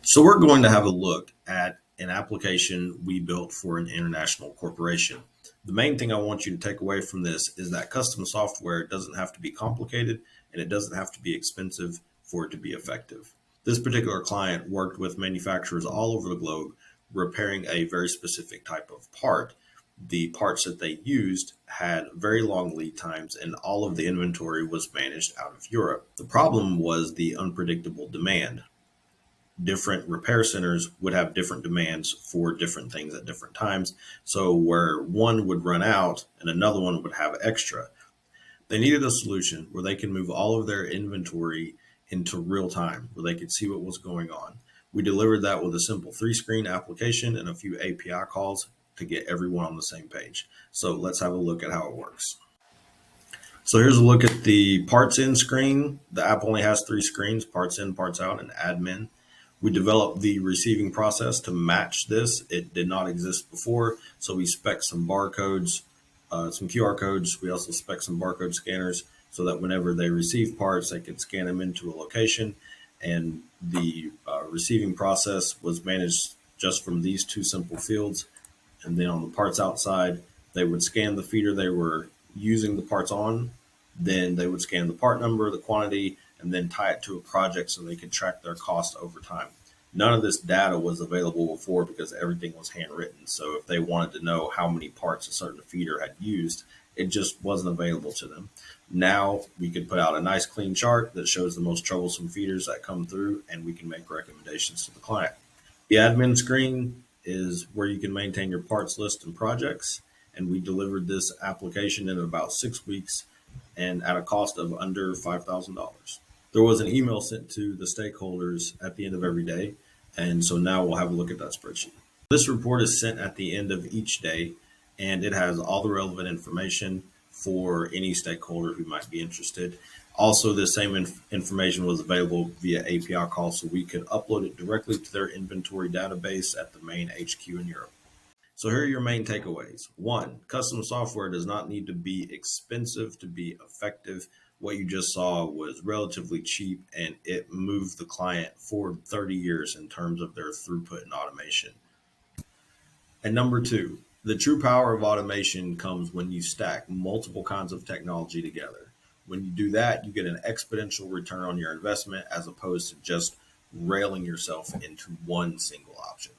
So we're going to have a look at an application we built for an international corporation. The main thing I want you to take away from this is that custom software doesn't have to be complicated and it doesn't have to be expensive for it to be effective. This particular client worked with manufacturers all over the globe repairing a very specific type of part. The parts that they used had very long lead times and all of the inventory was managed out of Europe. The problem was the unpredictable demand. Different repair centers would have different demands for different things at different times. So where one would run out and another one would have extra, they needed a solution where they can move all of their inventory into real time, where they could see what was going on. We delivered that with a simple 3-screen application and a few API calls to get everyone on the same page. So let's have a look at how it works. So here's a look at the parts in screen. The app only has 3 screens: parts in, parts out, and admin. We developed the receiving process to match this. It did not exist before, so we spec some barcodes, some QR codes. We also spec some barcode scanners so that whenever they receive parts, they could scan them into a location. And the receiving process was managed just from these 2 simple fields. And then on the parts outside, they would scan the feeder they were using the parts on. Then they would scan the part number, the quantity, and then tie it to a project so they could track their cost over time. None of this data was available before because everything was handwritten. So if they wanted to know how many parts a certain feeder had used, it just wasn't available to them. Now we can put out a nice clean chart that shows the most troublesome feeders that come through, and we can make recommendations to the client. The admin screen is where you can maintain your parts list and projects. And we delivered this application in about 6 weeks and at a cost of under $5,000. There was an email sent to the stakeholders at the end of every day. And so now we'll have a look at that spreadsheet. This report is sent at the end of each day, and it has all the relevant information for any stakeholder who might be interested. Also, the same information was available via API call, so we could upload it directly to their inventory database at the main HQ in Europe. So here are your main takeaways. 1, custom software does not need to be expensive to be effective. What you just saw was relatively cheap, and it moved the client forward 30 years in terms of their throughput and automation. And number 2, the true power of automation comes when you stack multiple kinds of technology together. When you do that, you get an exponential return on your investment as opposed to just railing yourself into one single option.